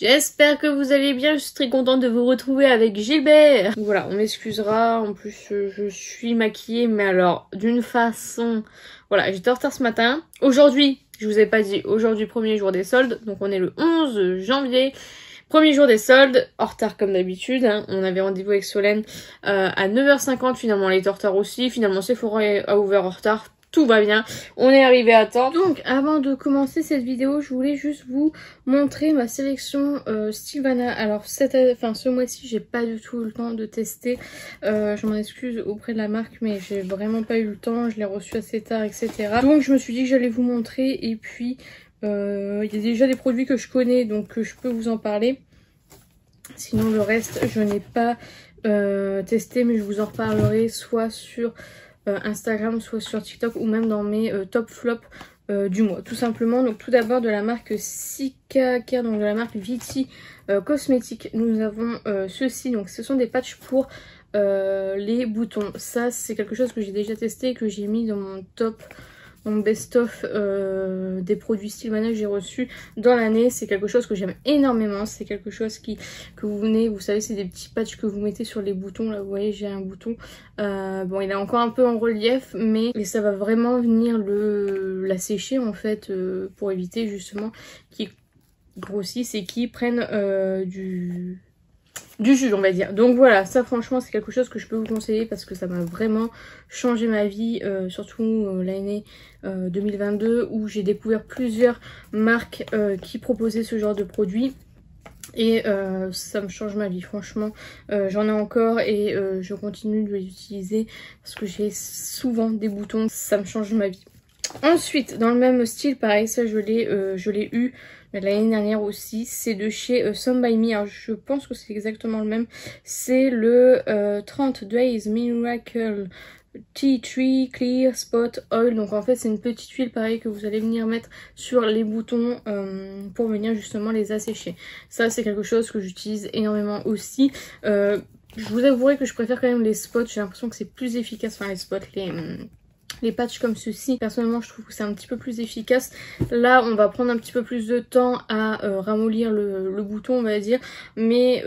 J'espère que vous allez bien, je suis très contente de vous retrouver avec Gilbert. Voilà, on m'excusera, en plus je suis maquillée, mais alors d'une façon... Voilà, j'étais en retard ce matin. Aujourd'hui, je vous ai pas dit, aujourd'hui premier jour des soldes, donc on est le 11 janvier. Premier jour des soldes, en retard comme d'habitude, hein. On avait rendez-vous avec Solène à 9h50, finalement elle était en retard aussi, finalement Sephora a ouvert en retard. Tout va bien, on est arrivé à temps. Donc avant de commencer cette vidéo, je voulais juste vous montrer ma sélection Sylvana. Alors ce mois-ci, j'ai pas du tout eu le temps de tester. Je m'en excuse auprès de la marque, mais j'ai vraiment pas eu le temps. Je l'ai reçu assez tard, etc. Donc je me suis dit que j'allais vous montrer. Et puis il y a déjà des produits que je connais, donc je peux vous en parler. Sinon le reste, je n'ai pas testé, mais je vous en reparlerai soit sur Instagram, soit sur TikTok, ou même dans mes top flops du mois, tout simplement. Donc tout d'abord de la marque Sika Care, donc de la marque Viti Cosmétiques, nous avons ceci. Donc ce sont des patchs pour les boutons. Ça c'est quelque chose que j'ai déjà testé et que j'ai mis dans mon top, mon best-of des produits Sylvana que j'ai reçus dans l'année. C'est quelque chose que j'aime énormément. C'est quelque chose que vous venez, vous savez, c'est des petits patchs que vous mettez sur les boutons. Là vous voyez, j'ai un bouton. Bon, il est encore un peu en relief, mais ça va vraiment venir l'assécher en fait, pour éviter justement qu'il grossisse et qu'il prenne du jus, on va dire. Donc voilà, ça franchement c'est quelque chose que je peux vous conseiller parce que ça m'a vraiment changé ma vie, surtout l'année 2022 où j'ai découvert plusieurs marques qui proposaient ce genre de produits. Et ça me change ma vie, franchement. J'en ai encore et je continue de les utiliser parce que j'ai souvent des boutons. Ça me change ma vie. Ensuite, dans le même style, pareil, ça je l'ai eu l'année dernière aussi. C'est de chez Some By Me. Alors je pense que c'est exactement le même. C'est le 30 Days Miracle Tea Tree Clear Spot Oil. Donc en fait c'est une petite huile pareil que vous allez venir mettre sur les boutons pour venir justement les assécher. Ça c'est quelque chose que j'utilise énormément aussi. Je vous avouerai que je préfère quand même les spots. J'ai l'impression que c'est plus efficace, enfin les spots, les patchs comme ceci, personnellement je trouve que c'est un petit peu plus efficace. Là on va prendre un petit peu plus de temps à ramollir le bouton, on va dire, mais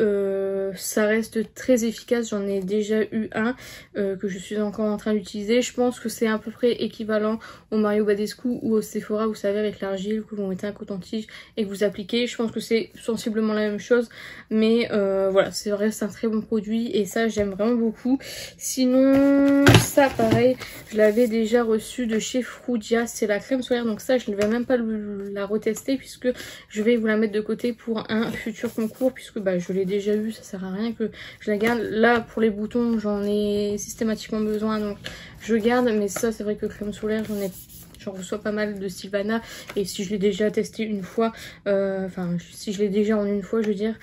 ça reste très efficace. J'en ai déjà eu un que je suis encore en train d'utiliser. Je pense que c'est à peu près équivalent au Mario Badescu ou au Sephora, vous savez, avec l'argile que vous mettez un coton-tige et que vous appliquez. Je pense que c'est sensiblement la même chose, mais voilà, c'est vrai, c'est un très bon produit et ça j'aime vraiment beaucoup. Sinon ça pareil, je l'avais déjà reçu de chez Frugia, c'est la crème solaire, donc ça je ne vais même pas la retester puisque je vais vous la mettre de côté pour un futur concours, puisque bah, je l'ai déjà eu, ça sert à rien que je la garde. Là pour les boutons j'en ai systématiquement besoin, donc je garde, mais ça c'est vrai que crème solaire j'en reçois pas mal de Sylvana et si je l'ai déjà testé une fois, enfin si je l'ai déjà en une fois je veux dire,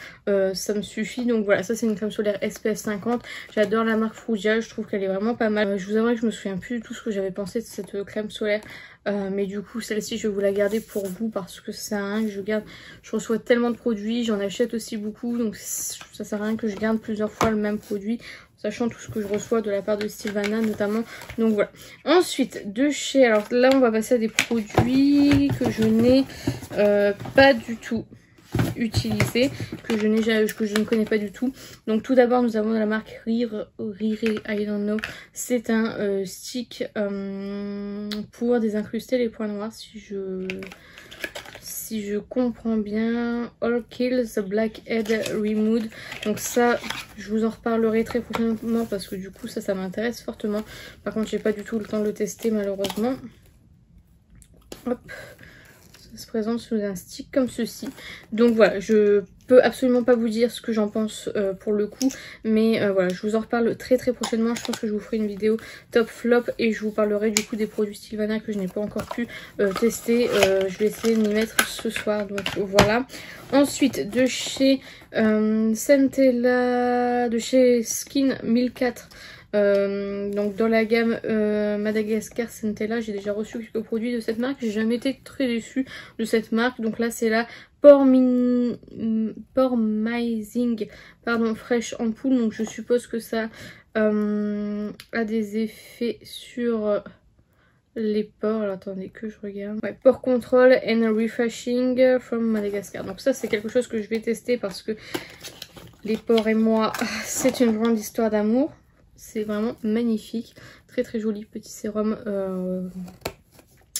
ça me suffit. Donc voilà, ça c'est une crème solaire SPF 50. J'adore la marque Frugia, je trouve qu'elle est vraiment pas mal. Je vous avoue que je me souviens plus du tout ce que j'avais pensé de cette crème solaire. Mais du coup celle-ci je vais vous la garder pour vous parce que ça sert à rien que je garde. Je reçois tellement de produits, j'en achète aussi beaucoup, donc ça sert à rien que je garde plusieurs fois le même produit, sachant tout ce que je reçois de la part de Sylvana notamment. Donc voilà. Ensuite de chez, alors là on va passer à des produits que je n'ai pas du tout utilisé, que je ne connais pas du tout. Donc tout d'abord nous avons de la marque Rire, I don't know. C'est un stick pour désincruster les points noirs, si je comprends bien. All Kills the Blackhead Removed. Donc ça je vous en reparlerai très prochainement parce que du coup ça m'intéresse fortement. Par contre j'ai pas du tout le temps de le tester malheureusement. Hop, ça se présente sous un stick comme ceci. Donc voilà, je peux absolument pas vous dire ce que j'en pense pour le coup, mais voilà, je vous en reparle très prochainement. Je pense que je vous ferai une vidéo top flop et je vous parlerai du coup des produits Sylvana que je n'ai pas encore pu tester. Je vais essayer de m'y mettre ce soir, donc voilà. Ensuite de chez Centella, de chez Skin 1004. Donc dans la gamme Madagascar Centella, j'ai déjà reçu quelques produits de cette marque. J'ai jamais été très déçue de cette marque. Donc là c'est la Pormizing Fresh Ampoule. Donc je suppose que ça a des effets sur les pores. Alors attendez que je regarde. Ouais, Pore Control and Refreshing from Madagascar. Donc ça c'est quelque chose que je vais tester parce que les pores et moi, c'est une grande histoire d'amour. C'est vraiment magnifique. Très très joli petit sérum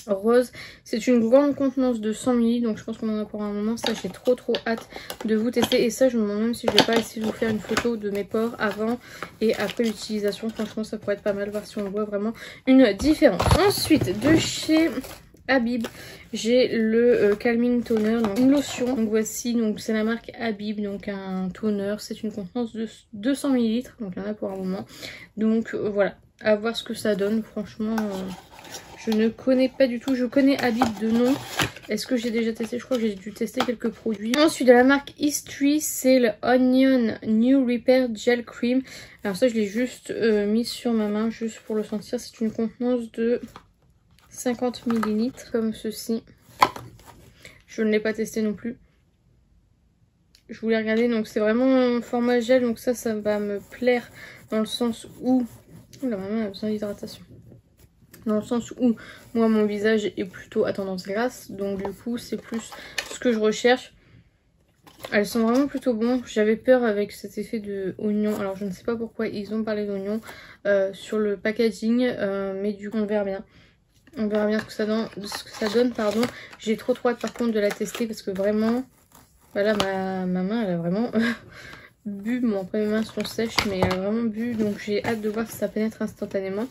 rose. C'est une grande contenance de 100 ml, donc je pense qu'on en a pour un moment. Ça j'ai trop hâte de vous tester, et ça je me demande même si je vais pas essayer de vous faire une photo de mes pores avant et après l'utilisation. Franchement ça pourrait être pas mal, voir si on voit vraiment une différence. Ensuite de chez Habib, j'ai le Calming Toner, donc une lotion. Donc voici, donc c'est la marque Habib, donc un toner. C'est une contenance de 200 ml, donc il y en a pour un moment. Donc voilà, à voir ce que ça donne. Franchement je ne connais pas du tout. Je connais Habib de nom. Est-ce que j'ai déjà testé? Je crois que j'ai dû tester quelques produits. Ensuite de la marque History, c'est le Onion New Repair Gel Cream. Alors ça je l'ai juste mis sur ma main juste pour le sentir. C'est une contenance de 50 ml comme ceci. Je ne l'ai pas testé non plus. Je voulais regarder, donc c'est vraiment un format gel, donc ça va me plaire dans le sens où... Oula, ma main a besoin d'hydratation. Dans le sens où moi mon visage est plutôt à tendance grasse, donc du coup c'est plus ce que je recherche. Elles sont vraiment plutôt bonnes. J'avais peur avec cet effet de oignon, alors je ne sais pas pourquoi ils ont parlé d'oignon sur le packaging, mais du coup on verra bien. On verra bien ce que ça donne, pardon. J'ai trop hâte par contre de la tester parce que vraiment, voilà, ma main elle a vraiment bu. Bon après mes mains sont sèches mais elle a vraiment bu, donc j'ai hâte de voir si ça pénètre instantanément.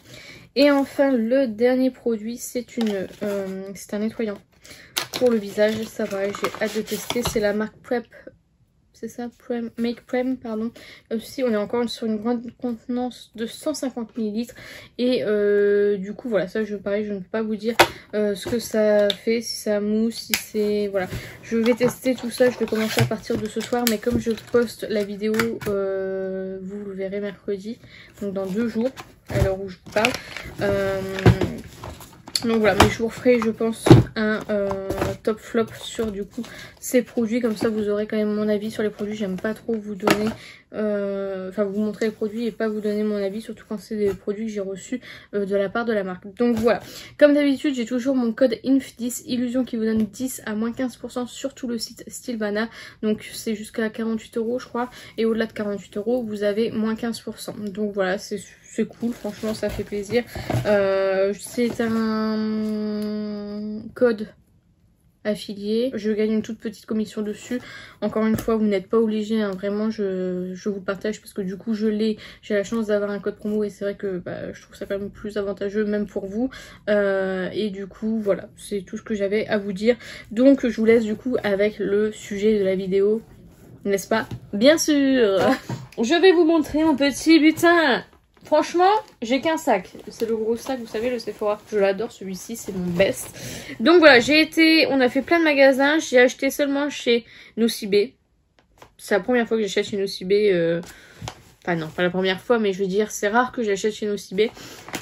Et enfin le dernier produit, c'est un nettoyant pour le visage. Ça va, j'ai hâte de tester. C'est la marque Prep. C'est ça, Make Prem, pardon. Aussi, on est encore sur une grande contenance de 150 ml. Et du coup, voilà, ça, pareil, je ne peux pas vous dire ce que ça fait, si ça mousse, si c'est... Voilà, je vais tester tout ça, je vais commencer à partir de ce soir. Mais comme je poste la vidéo, vous le verrez mercredi, donc dans 2 jours, à l'heure où je vous parle. Donc voilà, mais je vous referai je pense un top flop sur du coup ces produits, comme ça vous aurez quand même mon avis sur les produits. J'aime pas trop vous donner, enfin vous montrer les produits et pas vous donner mon avis, surtout quand c'est des produits que j'ai reçus de la part de la marque. Donc voilà, comme d'habitude j'ai toujours mon code INF10 Illusion qui vous donne 10 à moins 15% sur tout le site Stylevana. Donc c'est jusqu'à 48 € je crois, et au-delà de 48 € vous avez moins 15%. Donc voilà, c'est cool, franchement ça fait plaisir. C'est un code affilié, je gagne une toute petite commission dessus. Encore une fois, vous n'êtes pas obligé, hein, vraiment je vous le partage parce que du coup j'ai la chance d'avoir un code promo et c'est vrai que je trouve ça quand même plus avantageux même pour vous. Et du coup voilà, c'est tout ce que j'avais à vous dire. Donc je vous laisse du coup avec le sujet de la vidéo, n'est-ce pas? Bien sûr. Je vais vous montrer mon petit butin. Franchement, j'ai qu'un sac. C'est le gros sac, vous savez, le Sephora. Je l'adore, celui-ci, c'est mon best. Donc voilà, on a fait plein de magasins. J'ai acheté seulement chez Nocibé. C'est la première fois que j'achète chez Nocibé. Enfin non, pas la première fois, mais je veux dire, c'est rare que j'achète chez Nocibé.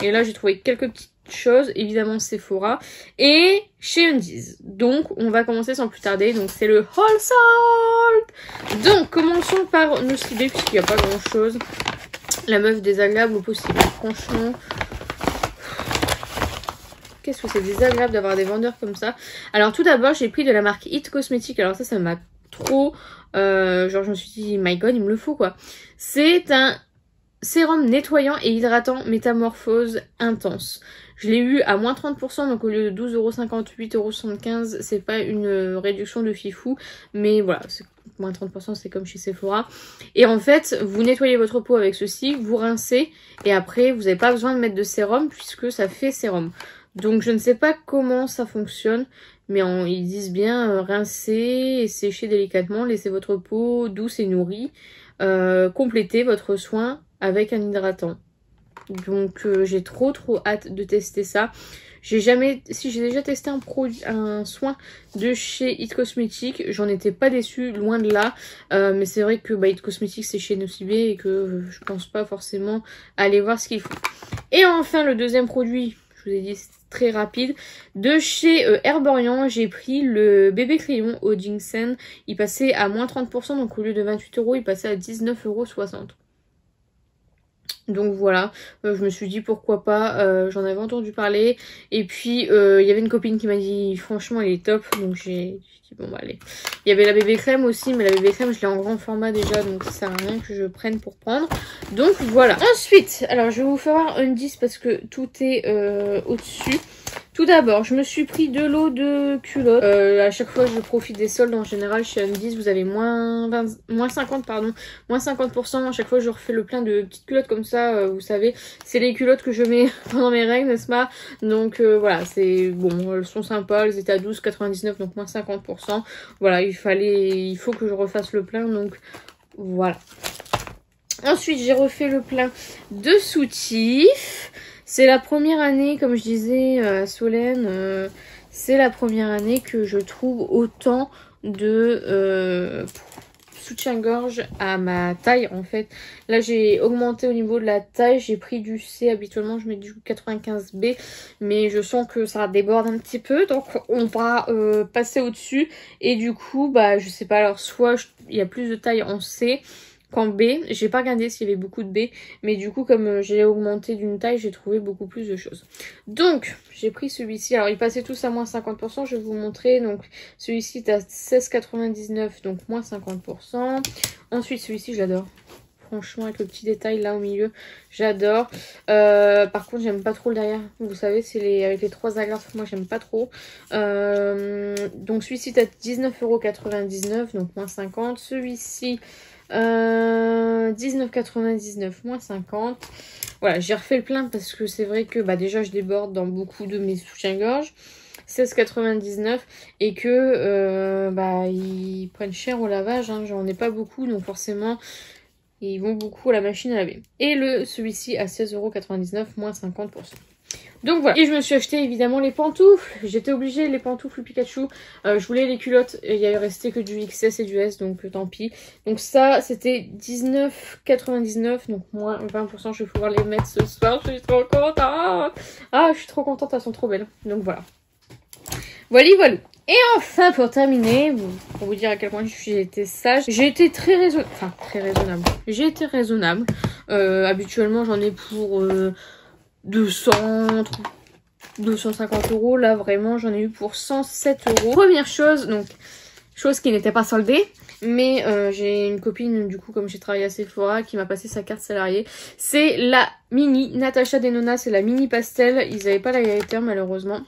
Et là, j'ai trouvé quelques petites choses. Évidemment, Sephora. Et chez Undies. Donc, on va commencer sans plus tarder. Donc, c'est le Haul Salt. Donc, commençons par Nocibé, puisqu'il n'y a pas grand-chose. La meuf désagréable au possible, franchement. Qu'est-ce que c'est désagréable d'avoir des vendeurs comme ça. Alors tout d'abord j'ai pris de la marque It Cosmetics. Alors ça m'a trop... genre je me suis dit my god il me le faut quoi. C'est un sérum nettoyant et hydratant métamorphose intense. Je l'ai eu à moins 30%, donc au lieu de 12,50 €, 8,75 €, c'est pas une réduction de fifou, mais voilà, moins 30%, c'est comme chez Sephora. Et en fait, vous nettoyez votre peau avec ceci, vous rincez, et après, vous n'avez pas besoin de mettre de sérum, puisque ça fait sérum. Donc je ne sais pas comment ça fonctionne, mais ils disent bien rincer et sécher délicatement, laissez votre peau douce et nourrie, complétez votre soin avec un hydratant. Donc j'ai trop hâte de tester ça. J'ai déjà testé un soin de chez It Cosmetics, j'en étais pas déçue, loin de là. Mais c'est vrai que It Cosmetics c'est chez Nocibé et que je pense pas forcément aller voir ce qu'ils font. Et enfin le deuxième produit, je vous ai dit c'est très rapide, de chez Herborian, j'ai pris le bébé crayon au ginseng. Il passait à moins 30%, donc au lieu de 28 €, il passait à 19,60 €. Donc voilà, je me suis dit pourquoi pas, j'en avais entendu parler. Et puis il y avait une copine qui m'a dit franchement il est top. Donc j'ai dit bon bah allez. Il y avait la bébé crème aussi, mais la bébé crème je l'ai en grand format déjà. Donc ça sert à rien que je prenne pour prendre. Donc voilà. Ensuite, alors je vais vous faire un 10 parce que tout est au-dessus. Tout d'abord, je me suis pris de l'eau de culotte. À chaque fois, je profite des soldes. En général, chez Undies, vous avez moins 50, pardon, moins 50%. À chaque fois, je refais le plein de petites culottes comme ça. Vous savez, c'est les culottes que je mets pendant mes règles, n'est-ce pas? Donc voilà, c'est bon, elles sont sympas. Elles étaient à 12,99, donc moins 50%. Voilà, il faut que je refasse le plein, donc voilà. Ensuite, j'ai refait le plein de soutifs. C'est la première année, comme je disais à Solène, c'est la première année que je trouve autant de soutien-gorge à ma taille en fait. Là j'ai augmenté au niveau de la taille, j'ai pris du C, habituellement je mets du 95B, mais je sens que ça déborde un petit peu, donc on va passer au-dessus. Et du coup, bah je sais pas, alors soit il y a plus de taille en C qu'en B, j'ai pas regardé s'il y avait beaucoup de B, mais du coup comme j'ai augmenté d'une taille, j'ai trouvé beaucoup plus de choses. Donc j'ai pris celui-ci, alors ils passaient tous à moins 50%, je vais vous montrer. Donc celui-ci est à 16,99, donc moins 50%. Ensuite celui-ci j'adore, franchement avec le petit détail là au milieu, j'adore. Par contre j'aime pas trop le derrière, vous savez c'est avec les 3 agrafes, moi j'aime pas trop. Donc celui-ci est à 19,99 €, donc moins 50. Celui-ci 19,99 moins 50. Voilà, j'ai refait le plein parce que c'est vrai que bah déjà je déborde dans beaucoup de mes soutiens-gorge. 16,99 et que bah ils prennent cher au lavage, hein. J'en ai pas beaucoup donc forcément ils vont beaucoup à la machine à laver. Et celui-ci à 16,99 moins 50%. Donc voilà, et je me suis acheté évidemment les pantoufles. J'étais obligée, les pantoufles Pikachu. Je voulais les culottes, il y avait resté que du XS et du S, donc tant pis. Donc ça, c'était 19,99, donc moins 20%. Je vais pouvoir les mettre ce soir, je suis trop contente. Ah, je suis trop contente, elles sont trop belles. Donc voilà. Voilà. Et enfin, pour terminer, pour vous dire à quel point j'ai été sage, j'ai été très raisonnable. Enfin, très raisonnable. J'ai été raisonnable. Habituellement, j'en ai pour 200, 250 €. Là, vraiment, j'en ai eu pour 107 €. Première chose, donc, chose qui n'était pas soldée. Mais j'ai une copine, du coup, comme j'ai travaillé à Sephora, qui m'a passé sa carte salariée. C'est la mini Natasha Denona, c'est la mini pastel. Ils n'avaient pas la Gaëter, malheureusement.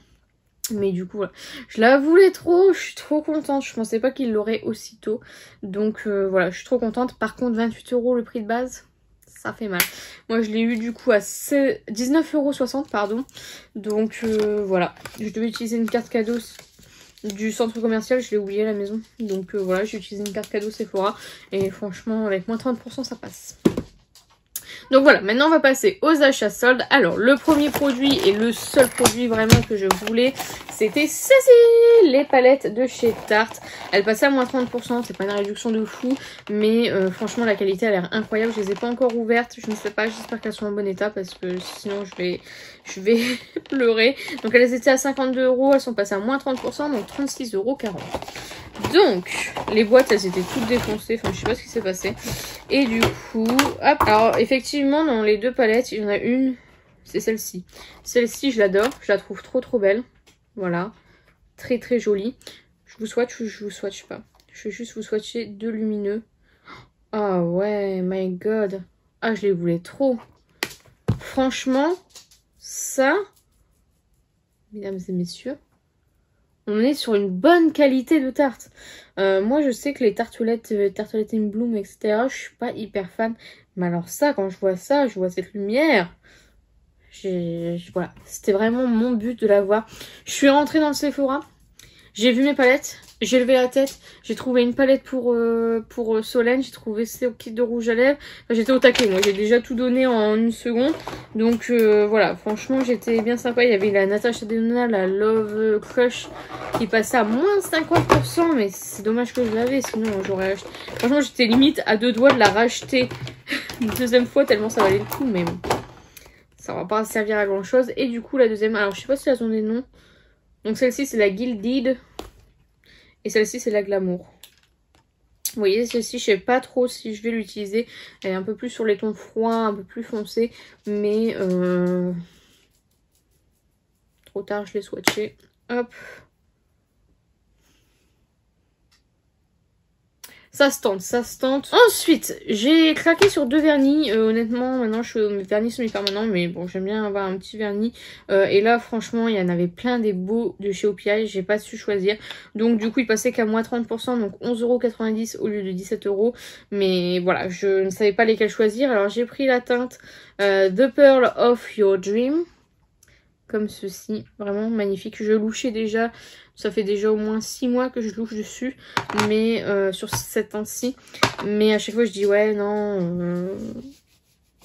Mais du coup, voilà. Je la voulais trop, je suis trop contente. Je pensais pas qu'ils l'auraient aussitôt. Donc voilà, je suis trop contente. Par contre, 28 € le prix de base, ça fait mal. Moi, je l'ai eu du coup à 19,60 €, pardon. Donc voilà, je devais utiliser une carte cadeau du centre commercial, je l'ai oublié à la maison. Donc voilà, j'ai utilisé une carte cadeau Sephora. Et franchement, avec moins 30%, ça passe. Donc voilà, maintenant on va passer aux achats soldes. Alors le premier produit et le seul produit vraiment que je voulais, c'était ceci, les palettes de chez Tarte. Elles passaient à moins 30%, c'est pas une réduction de fou, mais franchement la qualité a l'air incroyable. Je les ai pas encore ouvertes, je ne sais pas, j'espère qu'elles sont en bon état parce que sinon je vais pleurer. Donc elles étaient à 52 €, elles sont passées à moins 30%, donc 36,40 €. Donc, les boîtes, elles étaient toutes défoncées. Enfin, je sais pas ce qui s'est passé. Et du coup, hop. Alors, effectivement, dans les deux palettes, il y en a une. C'est celle-ci. Celle-ci, je l'adore. Je la trouve trop, trop belle. Voilà. Très, très jolie. Je vous swatch ou je vous swatch pas? Je vais juste vous swatcher deux lumineux. Ah ouais, my god. Ah, je les voulais trop. Franchement, ça, mesdames et messieurs, on est sur une bonne qualité de tarte. Moi, je sais que les tartelettes in Bloom, etc., je suis pas hyper fan. Mais alors ça, quand je vois ça, je vois cette lumière. Voilà, c'était vraiment mon but de l'avoir. Je suis rentrée dans le Sephora. J'ai vu mes palettes. J'ai levé la tête. J'ai trouvé une palette pour Solène. J'ai trouvé ce kit de rouge à lèvres. Enfin, j'étais au taquet. Moi, j'ai déjà tout donné en une seconde. Donc voilà, franchement, j'étais bien sympa. Il y avait la Natasha Denona, la Love Crush qui passait à moins 50%. Mais c'est dommage que je l'avais. Sinon, j'aurais acheté. Franchement, j'étais limite à deux doigts de la racheter une deuxième fois tellement ça valait le coup. Mais bon, ça va pas servir à grand chose. Et du coup, la deuxième. Alors, je sais pas si elles ont des noms. Donc, celle-ci, c'est la Gilded. Et celle-ci, c'est la Glamour. Vous voyez, celle-ci, je sais pas trop si je vais l'utiliser. Elle est un peu plus sur les tons froids, un peu plus foncés. Mais trop tard, je l'ai swatché. Hop. Ça se tente, ça se tente. Ensuite, j'ai craqué sur 2 vernis. Honnêtement, maintenant, mes vernis semi-permanents. Mais bon, j'aime bien avoir un petit vernis. Et là, franchement, il y en avait plein des beaux de chez OPI. J'ai pas su choisir. Donc, du coup, il passait qu'à moins 30%. Donc, 11,90 € au lieu de 17 €. Mais voilà, je ne savais pas lesquels choisir. Alors, j'ai pris la teinte The Pearl of Your Dream. Comme ceci, vraiment magnifique. Je louchais déjà, ça fait déjà au moins 6 mois que je louche dessus, mais sur cette teinte-ci. Mais à chaque fois je dis ouais non,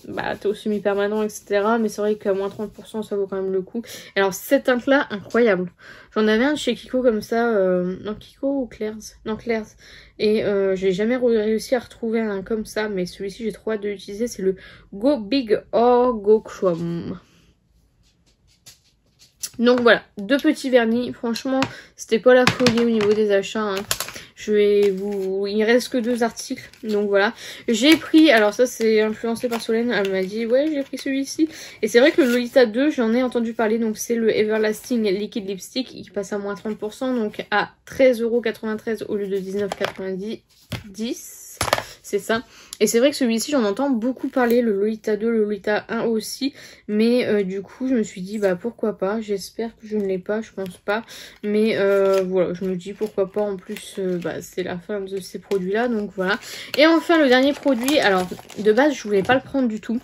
bah t'es au semi-permanent etc. Mais c'est vrai qu'à moins 30% ça vaut quand même le coup. Alors cette teinte-là, incroyable. J'en avais un de chez Kiko comme ça, non Kiko ou Claire's? Non Claire's. Et j'ai jamais réussi à retrouver un trop ça, mais celui-ci j'ai trop hâte de l'utiliser. C'est le Go Big or Go Chrome. Donc voilà, 2 petits vernis. Franchement, c'était pas la folie au niveau des achats. Hein. Il reste que 2 articles. Donc voilà. J'ai pris, alors ça c'est influencé par Solène. Elle m'a dit ouais j'ai pris celui-ci. Et c'est vrai que le Lolita 2 j'en ai entendu parler. Donc c'est le Everlasting Liquid Lipstick. Il passe à moins 30%. Donc à 13,93 € au lieu de 19,90 €. C'est ça. Et c'est vrai que celui-ci, j'en entends beaucoup parler, le Lolita 2, le Lolita 1 aussi. Mais du coup, je me suis dit, bah pourquoi pas. J'espère que je ne l'ai pas, je pense pas. Mais voilà, je me dis pourquoi pas. En plus, bah, c'est la fin de ces produits-là, donc voilà. Et enfin, le dernier produit. Alors, de base, je voulais pas le prendre du tout.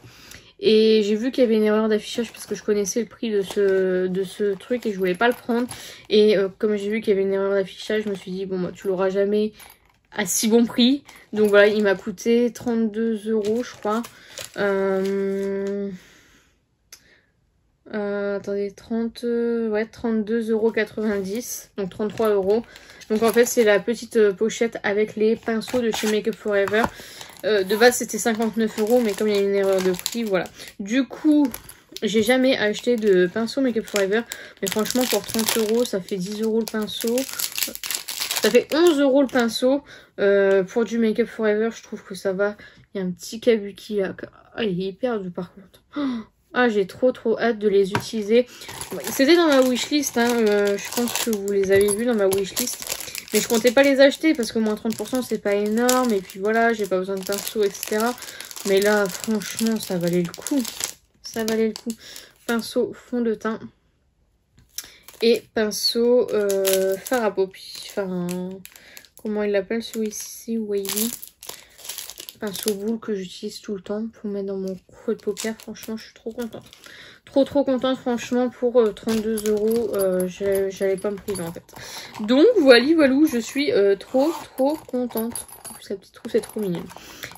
Et j'ai vu qu'il y avait une erreur d'affichage parce que je connaissais le prix de ce truc et je voulais pas le prendre. Et comme j'ai vu qu'il y avait une erreur d'affichage, je me suis dit, bon, bah, tu l'auras jamais à si bon prix. Donc voilà, il m'a coûté 32 € je crois. Attendez, 32,90 €. Donc 33 €. Donc en fait c'est la petite pochette avec les pinceaux de chez Make Up For Ever. De base c'était 59 €, mais comme il y a une erreur de prix, voilà. Du coup, j'ai jamais acheté de pinceau Make Up For Ever. Mais franchement pour 30 € ça fait 10 € le pinceau. Ça fait 11 € le pinceau. Pour du Make Up For Ever, je trouve que ça va. Il y a un petit kabuki là. Ah, il est hyper doux par contre. Ah, j'ai trop hâte de les utiliser. C'était dans ma wishlist. Hein. Je pense que vous les avez vus dans ma wishlist. Mais je comptais pas les acheter parce que moins 30% c'est pas énorme. Et puis voilà, j'ai pas besoin de pinceau, etc. Mais là, franchement, ça valait le coup. Ça valait le coup. Pinceau fond de teint. Et pinceau fard à paupières. Enfin, comment il l'appelle celui-ci? Wavy. Pinceau boule que j'utilise tout le temps pour mettre dans mon creux de paupières. Franchement, je suis trop contente. Trop contente, franchement, pour 32 €. J'allais pas me priver en fait. Donc, voilà, je suis trop contente. Sa petite trousse est trop mignonne.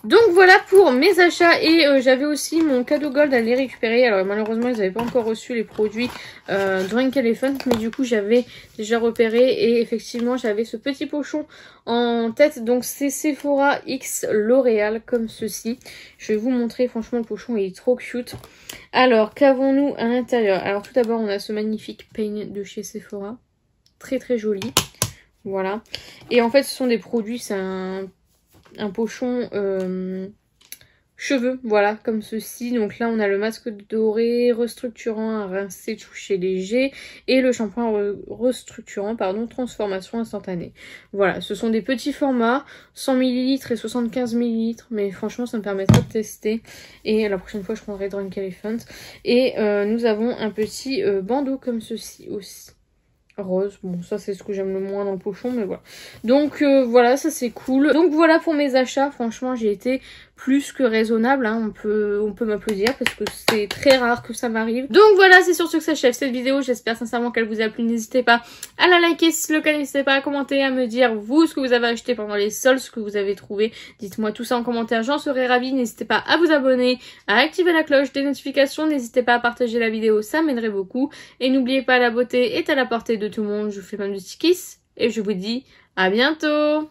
Donc voilà pour mes achats. Et j'avais aussi mon cadeau gold à les récupérer. Alors malheureusement ils n'avaient pas encore reçu les produits Drunk Elephant. Mais du coup j'avais déjà repéré. Et effectivement j'avais ce petit pochon en tête. Donc c'est Sephora X L'Oréal comme ceci. Je vais vous montrer. Franchement le pochon il est trop cute. Alors qu'avons-nous à l'intérieur? Alors tout d'abord on a ce magnifique peigne de chez Sephora. Très joli. Voilà. Et en fait ce sont des produits. C'est un pochon cheveux, voilà, comme ceci. Donc là, on a le masque doré, restructurant à rincer, toucher léger, et le shampoing restructurant, pardon, transformation instantanée. Voilà, ce sont des petits formats, 100 ml et 75 ml, mais franchement, ça me permettra de tester. Et la prochaine fois, je prendrai Drunk Elephant. Et nous avons un petit bandeau comme ceci aussi. Rose, bon ça c'est ce que j'aime le moins dans le pochon, mais voilà. Donc voilà, ça c'est cool. Donc voilà pour mes achats, franchement j'ai été plus que raisonnable, hein. On peut m'applaudir parce que c'est très rare que ça m'arrive. Donc voilà, c'est sur ce que s'achève cette vidéo, j'espère sincèrement qu'elle vous a plu. N'hésitez pas à la liker si c'est le cas, n'hésitez pas à commenter, à me dire vous ce que vous avez acheté pendant les soldes, ce que vous avez trouvé. Dites-moi tout ça en commentaire, j'en serai ravie. N'hésitez pas à vous abonner, à activer la cloche des notifications, n'hésitez pas à partager la vidéo, ça m'aiderait beaucoup. Et n'oubliez pas, la beauté est à la portée de tout le monde. Je vous fais plein de petits kisses et je vous dis à bientôt.